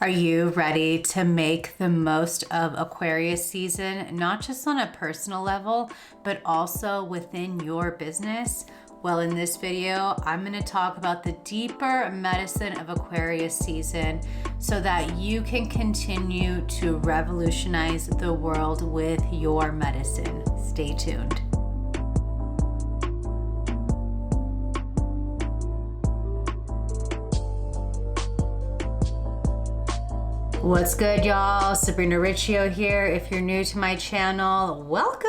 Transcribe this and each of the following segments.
Are you ready to make the most of Aquarius season, not just on a personal level, but also within your business? Well, in this video, I'm going to talk about the deeper medicine of Aquarius season so that you can continue to revolutionize the world with your medicine. Stay tuned. What's good, y'all? Sabrina Riccio here. If you're new to my channel, welcome.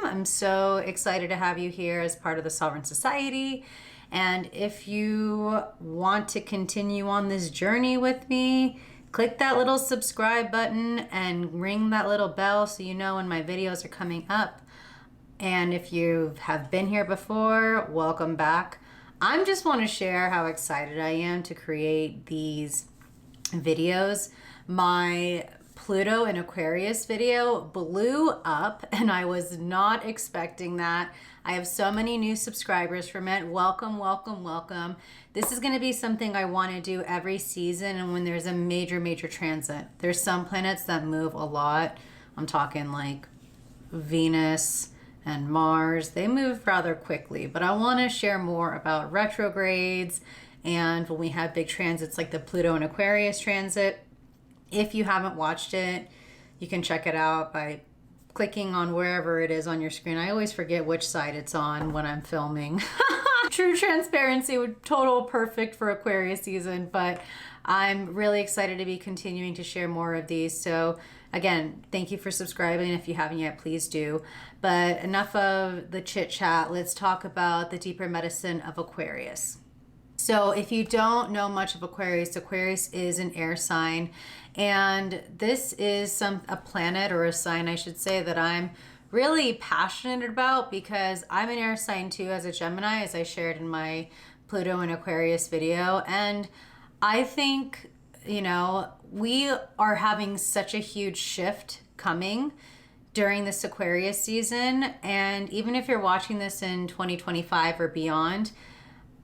I'm so excited to have you here as part of the Sovereign Society. And if you want to continue on this journey with me, click that little subscribe button and ring that little bell so you know when my videos are coming up. And if you have been here before, welcome back. I just want to share how excited I am to create these videos. My Pluto and Aquarius video blew up and I was not expecting that. I have so many new subscribers from it. Welcome, welcome, welcome. This is going to be something I want to do every season and when there's a major transit. There's some planets that move a lot. I'm talking like Venus and Mars. They move rather quickly, but I want to share more about retrogrades and when we have big transits like the Pluto and Aquarius transit. If you haven't watched it, you can check it out by clicking on wherever it is on your screen. I always forget which side it's on when I'm filming. True transparency, total perfect for Aquarius season, but I'm really excited to be continuing to share more of these. So again, thank you for subscribing. If you haven't yet, please do. But enough of the chit chat. Let's talk about the deeper medicine of Aquarius. So if you don't know much of Aquarius, Aquarius is an air sign. And this is a planet or a sign, I should say, that I'm really passionate about because I'm an air sign too as a Gemini, as I shared in my Pluto and Aquarius video. And I think, you know, we are having such a huge shift coming during this Aquarius season. And even if you're watching this in 2025 or beyond,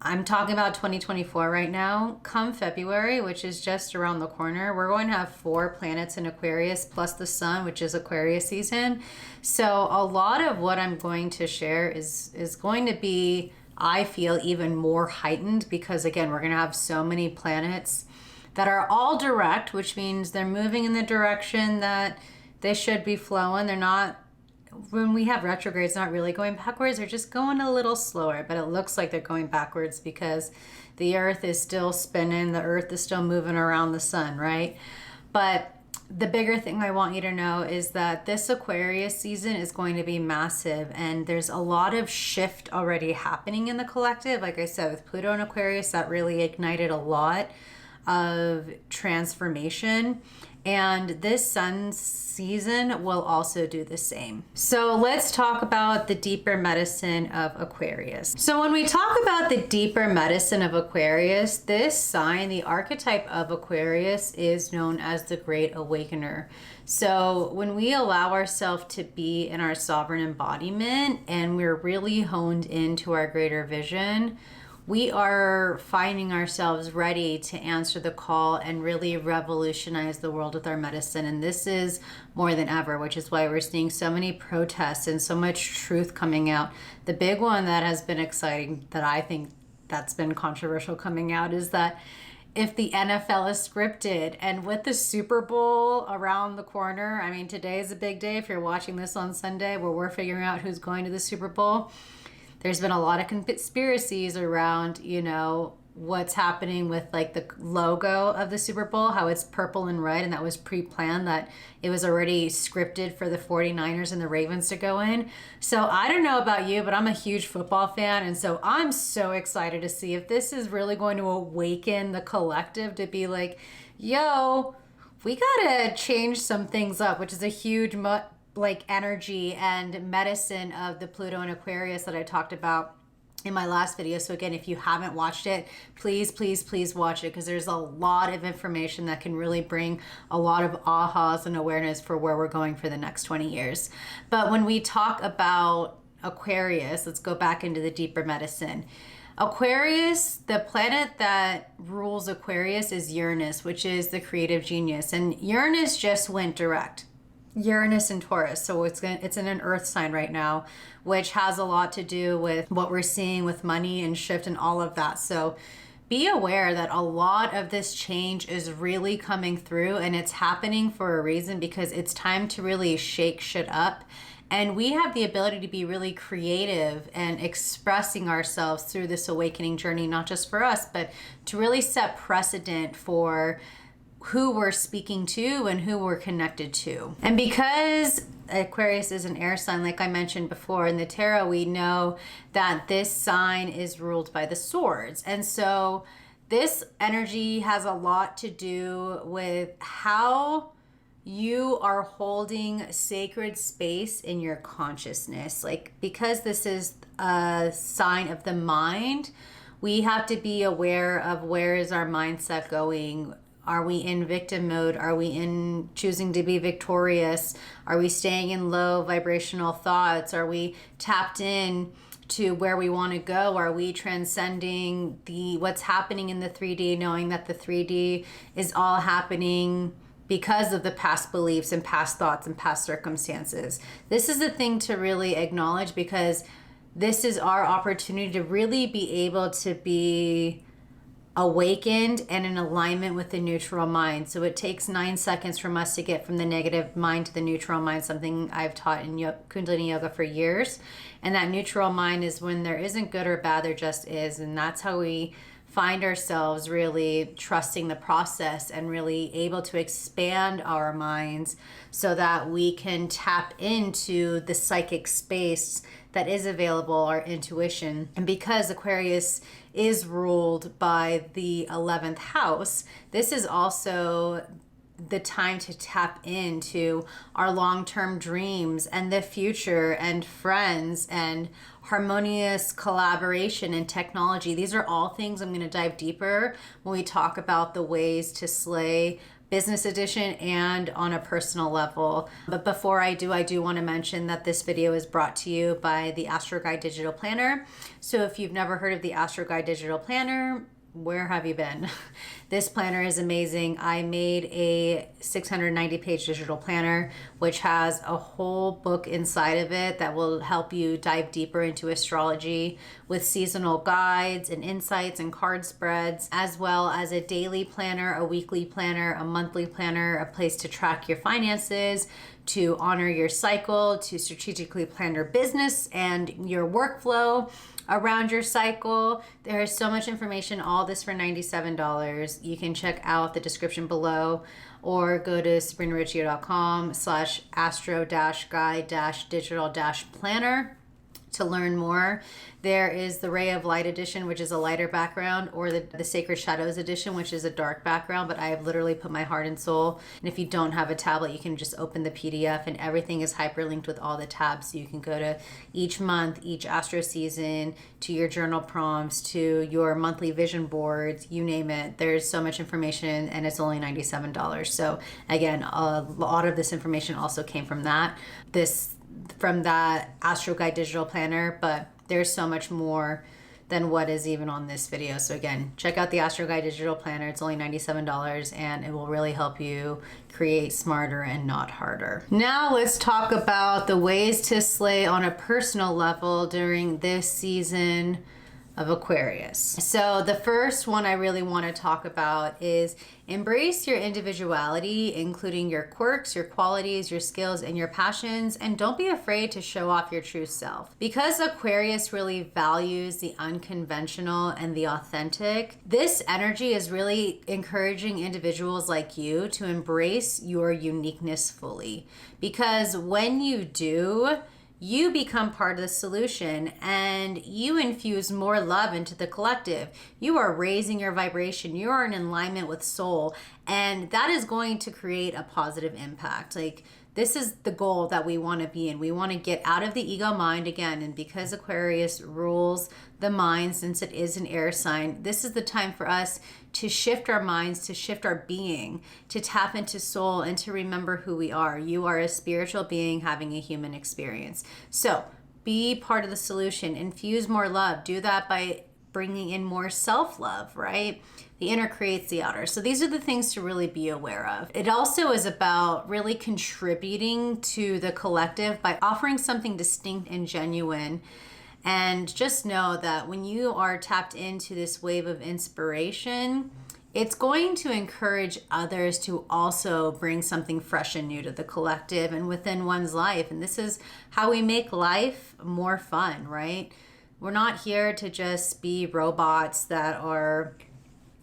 I'm talking about 2024 right now. Come February, which is just around the corner, we're going to have 4 planets in Aquarius plus the sun, which is Aquarius season. So a lot of what I'm going to share is going to be, I feel, even more heightened because again, we're going to have so many planets that are all direct, which means they're moving in the direction that they should be flowing. They're not, when we have retrogrades, not really going backwards, they're just going a little slower, but it looks like they're going backwards because the earth is still spinning, the earth is still moving around the sun, right? But the bigger thing I want you to know is that this Aquarius season is going to be massive and there's a lot of shift already happening in the collective. Like I said, with Pluto and Aquarius, that really ignited a lot of transformation. And this sun season will also do the same. So let's talk about the deeper medicine of Aquarius. So when we talk about the deeper medicine of Aquarius, this sign, the archetype of Aquarius, is known as the Great Awakener. So when we allow ourselves to be in our sovereign embodiment and we're really honed into our greater vision, we are finding ourselves ready to answer the call and really revolutionize the world with our medicine. And this is more than ever, which is why we're seeing so many protests and so much truth coming out. The big one that has been exciting, that I think that's been controversial coming out, is that if the NFL is scripted, and with the Super Bowl around the corner, I mean, today is a big day if you're watching this on Sunday where we're figuring out who's going to the Super Bowl. There's been a lot of conspiracies around, you know, what's happening with like the logo of the Super Bowl, how it's purple and red, and that was pre-planned, that it was already scripted for the 49ers and the Ravens to go in. So I don't know about you, but I'm a huge football fan. And so I'm so excited to see if this is really going to awaken the collective to be like, yo, we gotta change some things up, which is a huge like energy and medicine of the Pluto and Aquarius that I talked about in my last video. So again, if you haven't watched it, please watch it because there's a lot of information that can really bring a lot of ahas and awareness for where we're going for the next 20 years. But when we talk about Aquarius, let's go back into the deeper medicine. Aquarius, the planet that rules Aquarius is Uranus, which is the creative genius. And Uranus just went direct. Uranus in Taurus, so it's in an earth sign right now, which has a lot to do with what we're seeing with money and shift and all of that. So be aware that a lot of this change is really coming through, and it's happening for a reason, because it's time to really shake shit up. And we have the ability to be really creative and expressing ourselves through this awakening journey, not just for us, but to really set precedent for who we're speaking to and who we're connected to. And because Aquarius is an air sign, like I mentioned before, in the tarot, we know that this sign is ruled by the swords. And so this energy has a lot to do with how you are holding sacred space in your consciousness. Like, because this is a sign of the mind, we have to be aware of where is our mindset going. Are we in victim mode? Are we in choosing to be victorious? Are we staying in low vibrational thoughts? Are we tapped in to where we want to go? Are we transcending what's happening in the 3D, knowing that the 3D is all happening because of the past beliefs and past thoughts and past circumstances? This is the thing to really acknowledge, because this is our opportunity to really be able to be awakened and in alignment with the neutral mind. So it takes 9 seconds from us to get from the negative mind to the neutral mind, something I've taught in Kundalini Yoga for years. And that neutral mind is when there isn't good or bad, there just is. And that's how we find ourselves really trusting the process and really able to expand our minds so that we can tap into the psychic space that is available, our intuition. And because Aquarius is ruled by the 11th house, this is also the time to tap into our long-term dreams and the future and friends and harmonious collaboration and technology. These are all things I'm going to dive deeper when we talk about the ways to slay business edition and on a personal level. But before I do want to mention that this video is brought to you by the Astro Guide Digital Planner. So if you've never heard of the Astro Guide Digital Planner, where have you been? This planner is amazing. I made a 690-page digital planner, which has a whole book inside of it that will help you dive deeper into astrology with seasonal guides and insights and card spreads, as well as a daily planner, a weekly planner, a monthly planner, a place to track your finances, to honor your cycle, to strategically plan your business and your workflow around your cycle. There is so much information, all this for $97. You can check out the description below or go to sabrinariccio.com/astro-guide-digital-planner to learn more. There is the Ray of Light edition, which is a lighter background, or the Sacred Shadows edition, which is a dark background, but I have literally put my heart and soul. And if you don't have a tablet, you can just open the PDF, and everything is hyperlinked with all the tabs. So you can go to each month, each astro season, to your journal prompts, to your monthly vision boards, you name it. There's so much information, and it's only $97. So again, a lot of this information also came from that Astro Guide Digital Planner, but there's so much more than what is even on this video. So again, check out the Astro Guide Digital Planner. It's only $97, and it will really help you create smarter and not harder. Now let's talk about the ways to slay on a personal level during this season of Aquarius. So the first one I really want to talk about is embrace your individuality, including your quirks, your qualities, your skills, and your passions, and don't be afraid to show off your true self. Because Aquarius really values the unconventional and the authentic, this energy is really encouraging individuals like you to embrace your uniqueness fully. Because when you do, you become part of the solution and you infuse more love into the collective. You are raising your vibration. You are in alignment with soul, and that is going to create a positive impact. Like, this is the goal that we want to be in. We want to get out of the ego mind again. And because Aquarius rules the mind, since it is an air sign, this is the time for us to shift our minds, to shift our being, to tap into soul, and to remember who we are. You are a spiritual being having a human experience. So be part of the solution. Infuse more love. Do that by bringing in more self-love, right? The inner creates the outer. So these are the things to really be aware of. It also is about really contributing to the collective by offering something distinct and genuine. And just know that when you are tapped into this wave of inspiration, it's going to encourage others to also bring something fresh and new to the collective and within one's life. And this is how we make life more fun, right? We're not here to just be robots that are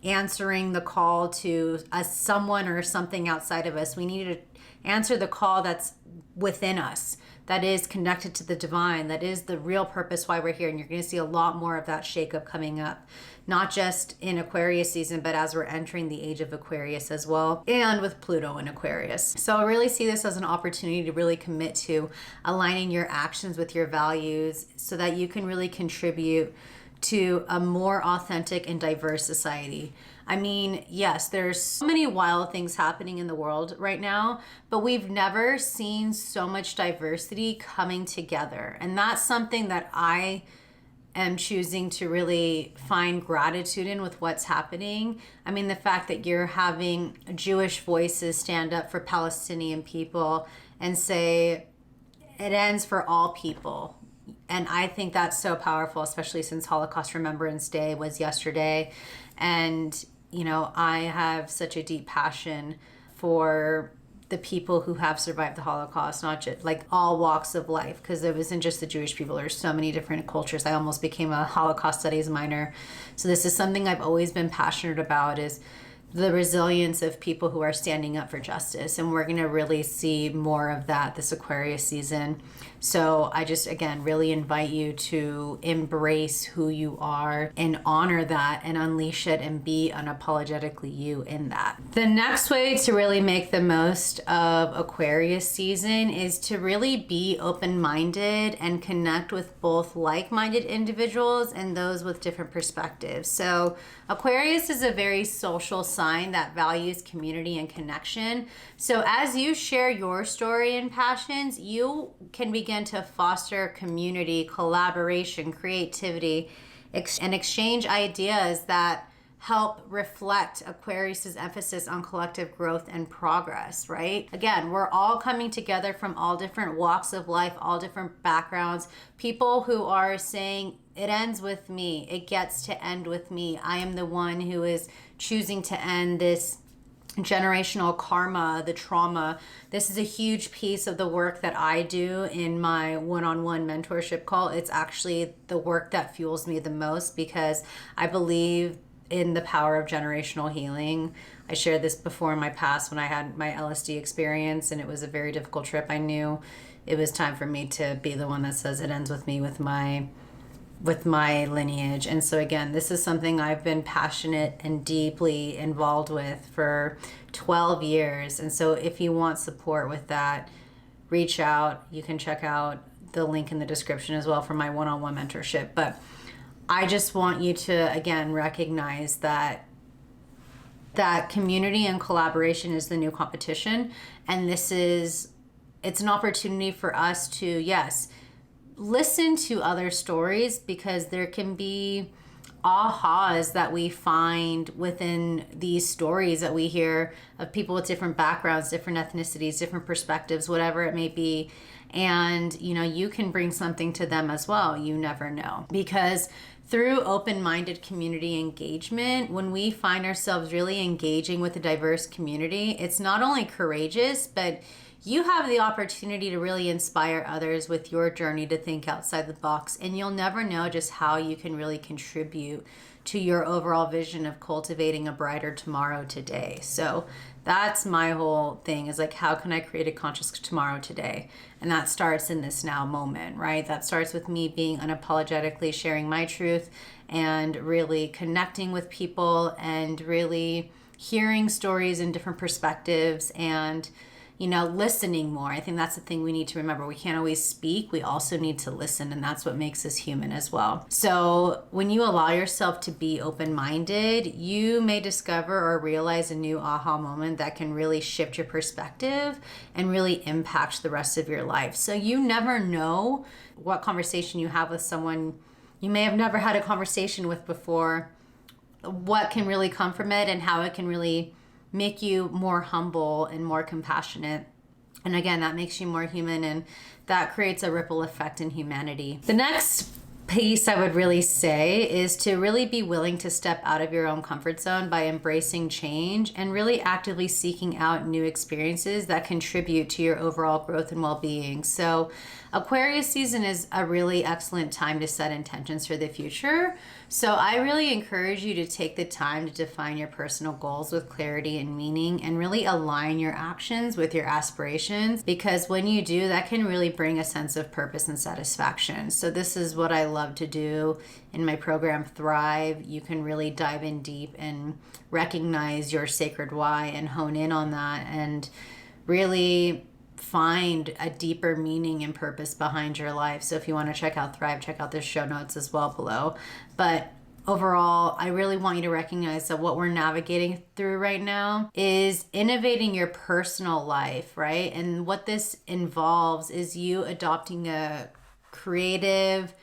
answering the call to someone or something outside of us. We need to answer the call that's within us, that is connected to the divine, that is the real purpose why we're here. And you're going to see a lot more of that shakeup coming up, not just in Aquarius season, but as we're entering the age of Aquarius as well, and with Pluto in Aquarius. So I really see this as an opportunity to really commit to aligning your actions with your values so that you can really contribute to a more authentic and diverse society. I mean, yes, there's so many wild things happening in the world right now, but we've never seen so much diversity coming together. And that's something that I am choosing to really find gratitude in with what's happening. I mean, the fact that you're having Jewish voices stand up for Palestinian people and say, it ends for all people. And I think that's so powerful, especially since Holocaust Remembrance Day was yesterday. And, you know, I have such a deep passion for the people who have survived the Holocaust, not just like all walks of life, because it wasn't just the Jewish people. There's so many different cultures. I almost became a Holocaust studies minor. So this is something I've always been passionate about, is the resilience of people who are standing up for justice. And we're going to really see more of that this Aquarius season. So I just, again, really invite you to embrace who you are and honor that and unleash it and be unapologetically you in that. The next way to really make the most of Aquarius season is to really be open-minded and connect with both like-minded individuals and those with different perspectives. So Aquarius is a very social sign that values community and connection. So as you share your story and passions, you can begin to foster community, collaboration, creativity, and exchange ideas that help reflect Aquarius's emphasis on collective growth and progress, right? Again, we're all coming together from all different walks of life, all different backgrounds, people who are saying, it ends with me, it gets to end with me. I am the one who is choosing to end this generational karma, the trauma. This is a huge piece of the work that I do in my one-on-one mentorship call. It's actually the work that fuels me the most because I believe in the power of generational healing. I shared this before in my past when I had my LSD experience and it was a very difficult trip. I knew it was time for me to be the one that says it ends with me, with my lineage. And so again, this is something I've been passionate and deeply involved with for 12 years. And so if you want support with that, reach out. You can check out the link in the description as well for my one-on-one mentorship. But I just want you to, again, recognize that community and collaboration is the new competition. And it's an opportunity for us to, yes, listen to other stories, because there can be ahas that we find within these stories that we hear of people with different backgrounds, different ethnicities, different perspectives, whatever it may be. And, you know, you can bring something to them as well. You never know. Because through open-minded community engagement, when we find ourselves really engaging with a diverse community, it's not only courageous, but you have the opportunity to really inspire others with your journey to think outside the box. And you'll never know just how you can really contribute to your overall vision of cultivating a brighter tomorrow today. So that's my whole thing, is like, how can I create a conscious tomorrow today? And that starts in this now moment, right? That starts with me being unapologetically sharing my truth and really connecting with people and really hearing stories and different perspectives and, you know, listening more. I think that's the thing we need to remember. We can't always speak. We also need to listen, and that's what makes us human as well. So when you allow yourself to be open-minded, you may discover or realize a new aha moment that can really shift your perspective and really impact the rest of your life. So you never know what conversation you have with someone, you may have never had a conversation with before, what can really come from it and how it can really make you more humble and more compassionate. And again, that makes you more human, and that creates a ripple effect in humanity. The next piece I would really say is to really be willing to step out of your own comfort zone by embracing change and really actively seeking out new experiences that contribute to your overall growth and well-being. So Aquarius season is a really excellent time to set intentions for the future. So I really encourage you to take the time to define your personal goals with clarity and meaning, and really align your actions with your aspirations, because when you do, that can really bring a sense of purpose and satisfaction. So this is what I love to do in my program Thrive. You can really dive in deep and recognize your sacred why and hone in on that, and really find a deeper meaning and purpose behind your life. So if you want to check out Thrive, check out the show notes as well below. But overall, I really want you to recognize that what we're navigating through right now is innovating your personal life, right? And what this involves is you adopting a creative,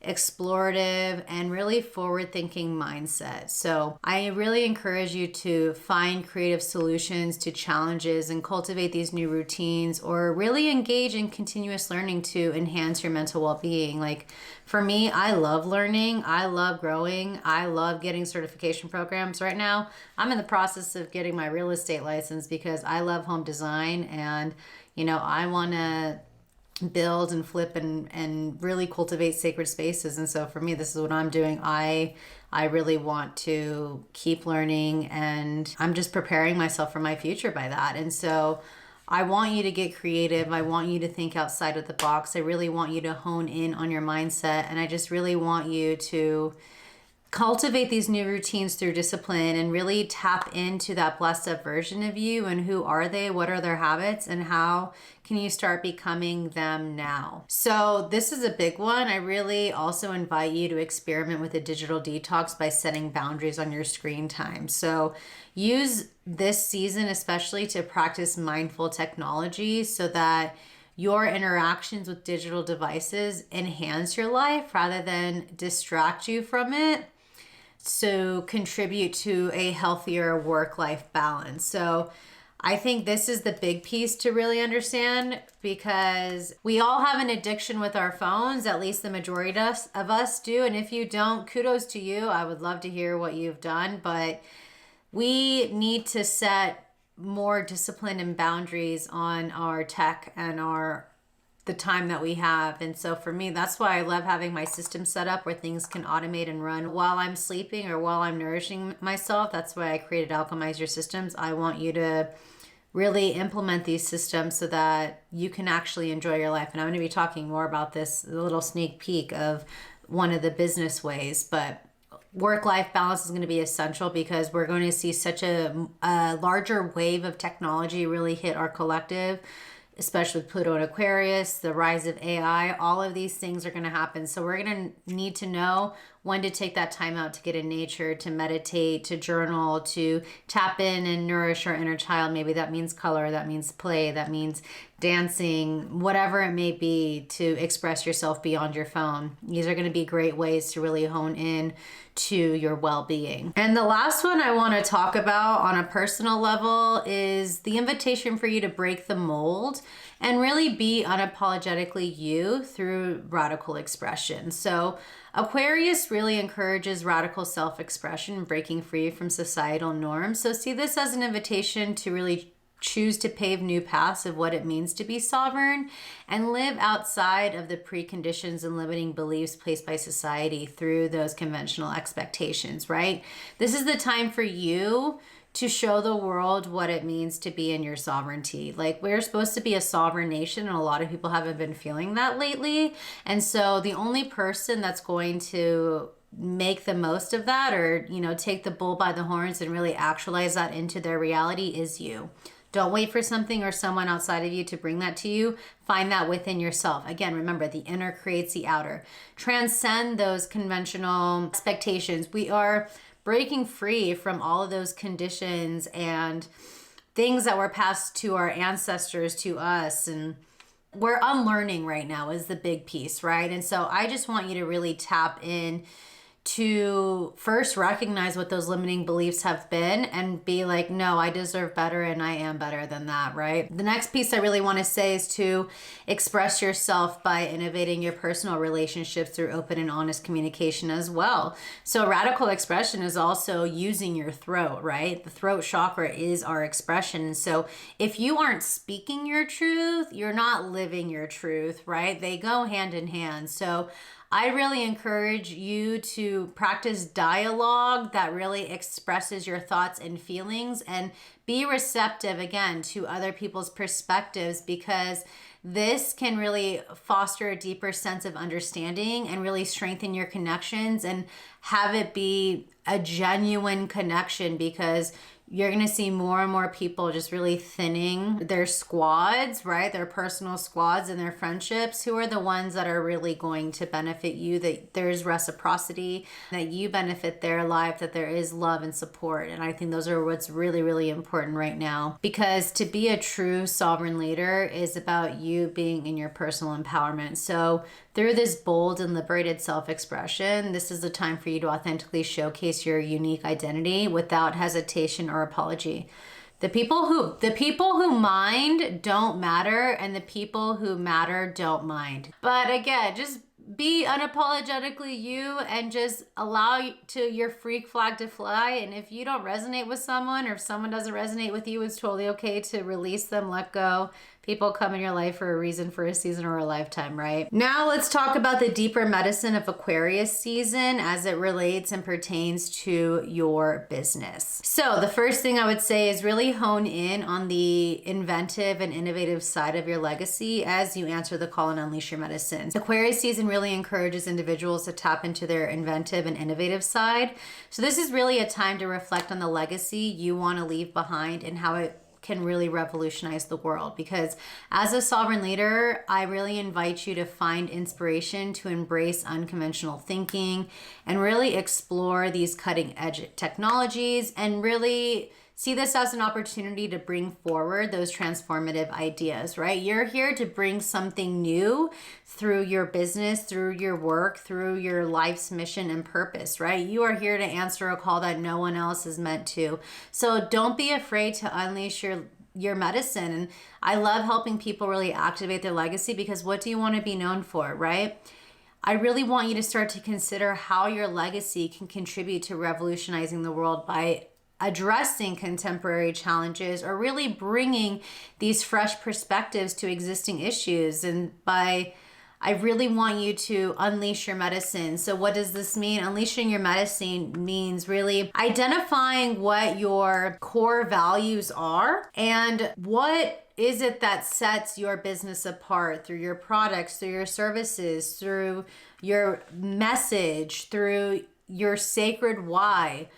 explorative, and really forward-thinking mindset. So I really encourage you to find creative solutions to challenges and cultivate these new routines, or really engage in continuous learning to enhance your mental well-being. Like for me, I love learning, I love growing, I love getting certification programs. Right now, I'm in the process of getting my real estate license because I love home design, and I want to build and flip and really cultivate sacred spaces. And so for me, this is what I'm doing. I really want to keep learning, and I'm just preparing myself for my future by that. And so I want you to get creative. I want you to think outside of the box. I really want you to hone in on your mindset, and I just really want you to cultivate these new routines through discipline and really tap into that blessed up version of you. And who are they? What are their habits? And how can you start becoming them now? So this is a big one. I really also invite you to experiment with a digital detox by setting boundaries on your screen time. So use this season especially to practice mindful technology so that your interactions with digital devices enhance your life rather than distract you from it. So contribute to a healthier work-life balance. So I think this is the big piece to really understand, because we all have an addiction with our phones, at least the majority of us do. And if you don't, kudos to you. I would love to hear what you've done, but we need to set more discipline and boundaries on our tech and the time that we have. And so for me, that's why I love having my system set up where things can automate and run while I'm sleeping or while I'm nourishing myself. That's why I created Alchemize Your Systems. I want you to really implement these systems so that you can actually enjoy your life. And I'm going to be talking more about this, a little sneak peek of one of the business ways. But work-life balance is going to be essential, because we're going to see such a larger wave of technology really hit our collective, especially with PLUTO and Aquarius, the rise of AI. All of these things are going to happen. So we're going to need to know when to take that time out to get in nature, to meditate, to journal, to tap in and nourish our inner child. Maybe that means color, that means play, that means dancing, whatever it may be, to express yourself beyond your phone. These are going to be great ways to really hone in to your well-being. And the last one I want to talk about on a personal level is the invitation for you to break the mold and really be unapologetically you through radical expression. So Aquarius really encourages radical self-expression and breaking free from societal norms. So see this as an invitation to really choose to pave new paths of what it means to be sovereign and live outside of the preconditions and limiting beliefs placed by society through those conventional expectations, right? This is the time for you to show the world what it means to be in your sovereignty. Like, we're supposed to be a sovereign nation, and a lot of people haven't been feeling that lately. And so the only person that's going to make the most of that, or, take the bull by the horns and really actualize that into their reality, is you. Don't wait for something or someone outside of you to bring that to you. Find that within yourself. Again, remember, the inner creates the outer. Transcend those conventional expectations. We are breaking free from all of those conditions and things that were passed to our ancestors, to us, and we're unlearning right now is the big piece, right? And so I just want you to really tap in to first recognize what those limiting beliefs have been and be like, no, I deserve better and I am better than that, right? The next piece I really want to say is to express yourself by innovating your personal relationships through open and honest communication as well. So radical expression is also using your throat, right? The throat chakra is our expression. So if you aren't speaking your truth, you're not living your truth, right? They go hand in hand. So I really encourage you to practice dialogue that really expresses your thoughts and feelings, and be receptive again to other people's perspectives, because this can really foster a deeper sense of understanding and really strengthen your connections and have it be a genuine connection, because you're going to see more and more people just really thinning their squads, right? Their personal squads and their friendships, who are the ones that are really going to benefit you, that there's reciprocity, that you benefit their life, that there is love and support. And I think those are what's really, really important right now, because to be a true sovereign leader is about you being in your personal empowerment. So through this bold and liberated self-expression, this is the time for you to authentically showcase your unique identity without hesitation or apology. The people who mind don't matter, and the people who matter don't mind. But again, just be unapologetically you and just allow your freak flag to fly. And if you don't resonate with someone, or if someone doesn't resonate with you, it's totally okay to release them, let go. People come in your life for a reason, for a season or a lifetime, right? Now let's talk about the deeper medicine of Aquarius season as it relates and pertains to your business. So the first thing I would say is really hone in on the inventive and innovative side of your legacy as you answer the call and unleash your medicine. Aquarius season really encourages individuals to tap into their inventive and innovative side. So this is really a time to reflect on the legacy you want to leave behind and how it can really revolutionize the world. Because as a sovereign leader, I really invite you to find inspiration to embrace unconventional thinking and really explore these cutting edge technologies, and really see this as an opportunity to bring forward those transformative ideas, right? You're here to bring something new through your business, through your work, through your life's mission and purpose, right? You are here to answer a call that no one else is meant to. So don't be afraid to unleash your medicine. And I love helping people really activate their legacy, because what do you want to be known for, right? I really want you to start to consider how your legacy can contribute to revolutionizing the world by addressing contemporary challenges, or really bringing these fresh perspectives to existing issues. And I really want you to unleash your medicine. So what does this mean? Unleashing your medicine means really identifying what your core values are, and what is it that sets your business apart through your products, through your services, through your message, through your sacred why.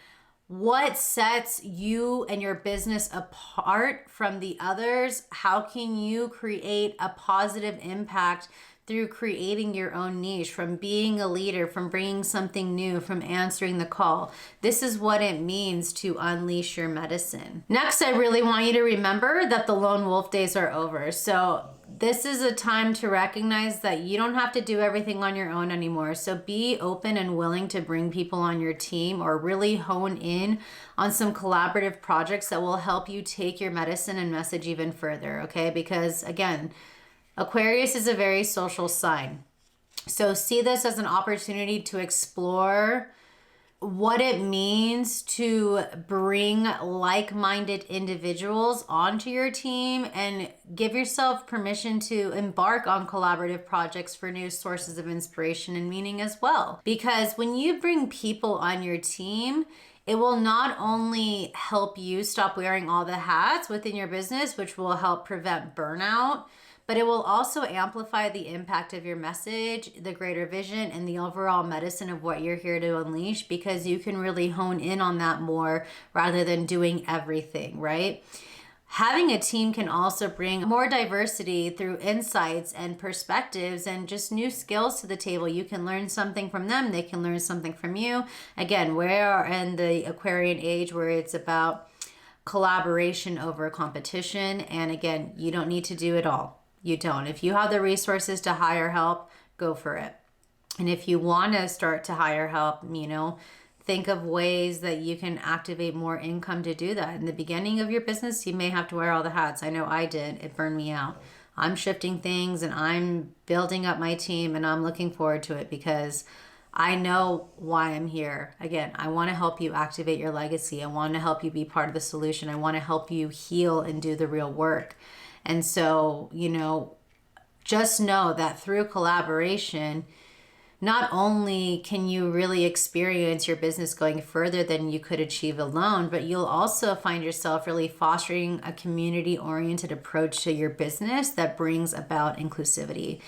What sets you and your business apart from the others? How can you create a positive impact through creating your own niche, from being a leader, from bringing something new, from answering the call? This is what it means to unleash your medicine. Next, I really want you to remember that the lone wolf days are over. So this is a time to recognize that you don't have to do everything on your own anymore. So be open and willing to bring people on your team, or really hone in on some collaborative projects that will help you take your medicine and message even further, okay? Because again, Aquarius is a very social sign. So see this as an opportunity to explore what it means to bring like-minded individuals onto your team, and give yourself permission to embark on collaborative projects for new sources of inspiration and meaning as well. Because when you bring people on your team, it will not only help you stop wearing all the hats within your business, which will help prevent burnout, but it will also amplify the impact of your message, the greater vision, and the overall medicine of what you're here to unleash, because you can really hone in on that more rather than doing everything, right? Having a team can also bring more diversity through insights and perspectives and just new skills to the table. You can learn something from them, they can learn something from you. Again, we are in the Aquarian age where it's about collaboration over competition. And again, you don't need to do it all. You don't. If you have the resources to hire help, go for it. And if you want to start to hire help, think of ways that you can activate more income to do that. In the beginning of your business, you may have to wear all the hats. I know I did. It burned me out. I'm shifting things and I'm building up my team, and I'm looking forward to it because I know why I'm here. Again, I want to help you activate your legacy. I want to help you be part of the solution. I want to help you heal and do the real work. And so, just know that through collaboration, not only can you really experience your business going further than you could achieve alone, but you'll also find yourself really fostering a community-oriented approach to your business that brings about inclusivity.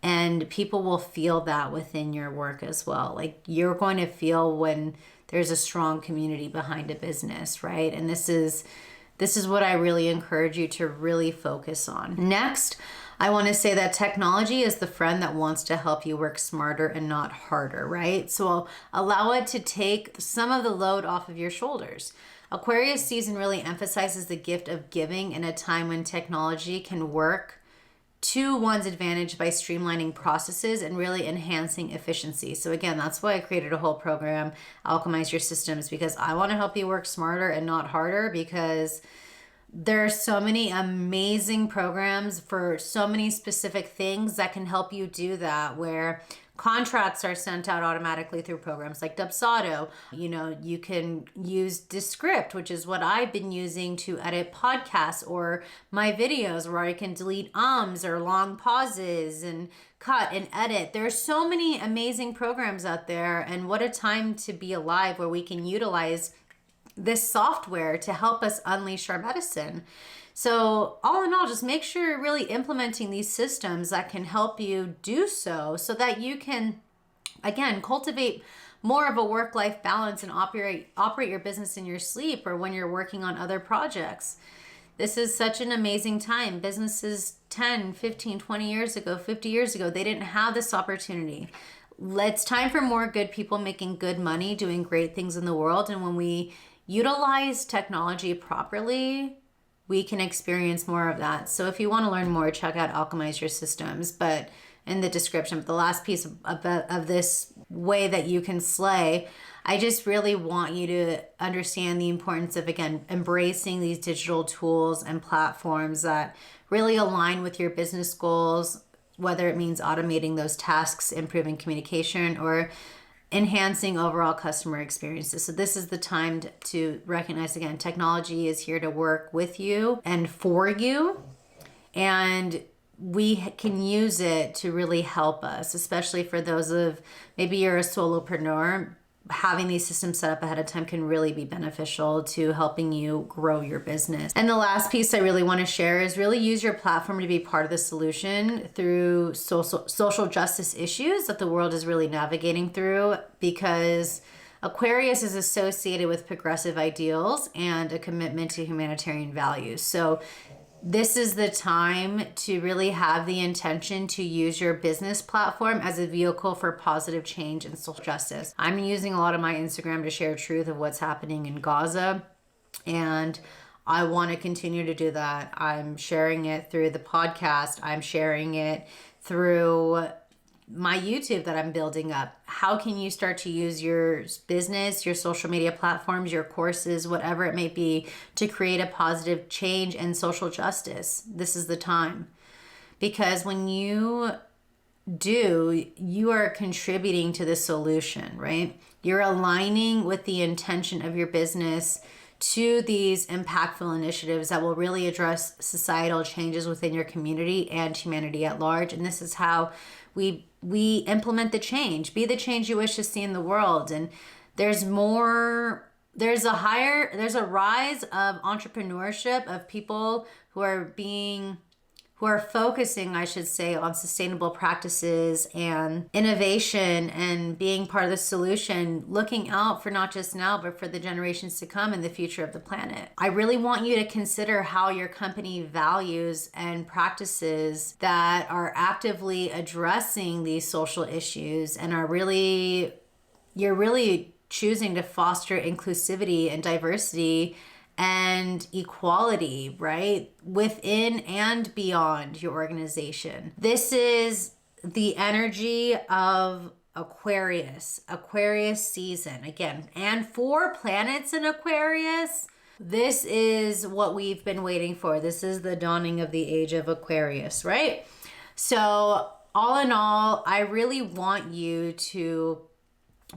And people will feel that within your work as well. Like, you're going to feel when there's a strong community behind a business, right? And this is what I really encourage you to really focus on. Next, I want to say that technology is the friend that wants to help you work smarter and not harder, right? So allow it to take some of the load off of your shoulders. Aquarius season really emphasizes the gift of giving in a time when technology can work to one's advantage by streamlining processes and really enhancing efficiency. So again, that's why I created a whole program, Alchemize Your Systems, because I want to help you work smarter and not harder, because there are so many amazing programs for so many specific things that can help you do that, where contracts are sent out automatically through programs like Dubsado. You can use Descript, which is what I've been using to edit podcasts or my videos, where I can delete ums or long pauses and cut and edit. There are so many amazing programs out there, and what a time to be alive where we can utilize this software to help us unleash our medicine. So all in all, just make sure you're really implementing these systems that can help you do so that you can, again, cultivate more of a work-life balance and operate your business in your sleep or when you're working on other projects. This is such an amazing time. Businesses 10, 15, 20 years ago, 50 years ago, they didn't have this opportunity. It's time for more good people making good money, doing great things in the world. And when we utilize technology properly, we can experience more of that. So if you want to learn more, check out Alchemize Your Systems, but in the description. But the last piece of this way that you can slay, I just really want you to understand the importance of, again, embracing these digital tools and platforms that really align with your business goals, whether it means automating those tasks, improving communication, or enhancing overall customer experiences. So this is the time to recognize, again, technology is here to work with you and for you, and we can use it to really help us, especially for those of, maybe you're a solopreneur. Having these systems set up ahead of time can really be beneficial to helping you grow your business. And the last piece I really want to share is really use your platform to be part of the solution through social justice issues that the world is really navigating through, because Aquarius is associated with progressive ideals and a commitment to humanitarian values. So this is the time to really have the intention to use your business platform as a vehicle for positive change and social justice. I'm using a lot of my Instagram to share truth of what's happening in Gaza, and I want to continue to do that. I'm sharing it through the podcast. I'm sharing it through my YouTube that I'm building up. How can you start to use your business, your social media platforms, your courses, whatever it may be, to create a positive change and social justice? This is the time. Because when you do, you are contributing to the solution, right? You're aligning with the intention of your business to these impactful initiatives that will really address societal changes within your community and humanity at large. And this is how we implement the change. Be the change you wish to see in the world. And there's a rise of entrepreneurship, of people who are focusing, I should say, on sustainable practices and innovation and being part of the solution, looking out for not just now, but for the generations to come and the future of the planet. I really want you to consider how your company values and practices that are actively addressing these social issues and you're really choosing to foster inclusivity and diversity and equality, right? Within and beyond your organization. This is the energy of Aquarius season again, and 4 planets in Aquarius. This is what we've been waiting for. This is the dawning of the age of Aquarius, right? So all in all, I really want you to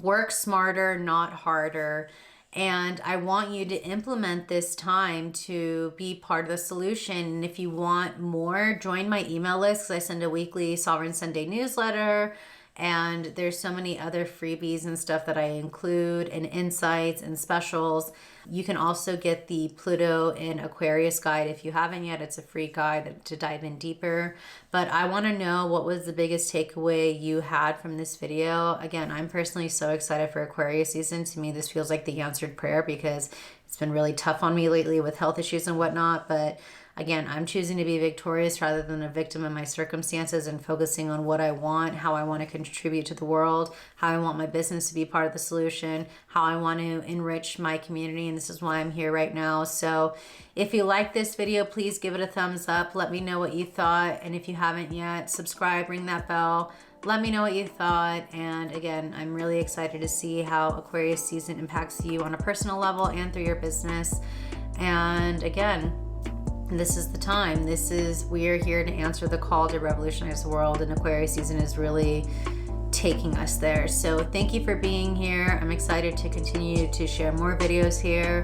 work smarter, not harder. And I want you to implement this time to be part of the solution. And if you want more, join my email list, because I send a weekly Sovereign Sunday newsletter. And there's so many other freebies and stuff that I include, and insights and specials. You can also get the Pluto in Aquarius guide if you haven't yet. It's a free guide to dive in deeper. But I want to know, what was the biggest takeaway you had from this video? Again, I'm personally so excited for Aquarius season. To me, this feels like the answered prayer, because it's been really tough on me lately with health issues and whatnot. But again, I'm choosing to be victorious rather than a victim of my circumstances, and focusing on what I want, how I want to contribute to the world, how I want my business to be part of the solution, how I want to enrich my community. And this is why I'm here right now. So if you like this video, please give it a thumbs up. Let me know what you thought. And if you haven't yet, subscribe, ring that bell. Let me know what you thought. And again, I'm really excited to see how Aquarius season impacts you on a personal level and through your business. And again, this is the time. We are here to answer the call to revolutionize the world, and Aquarius season is really taking us there. So thank you for being here. I'm excited to continue to share more videos here.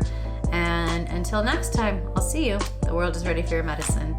And until next time, I'll see you. The world is ready for your medicine.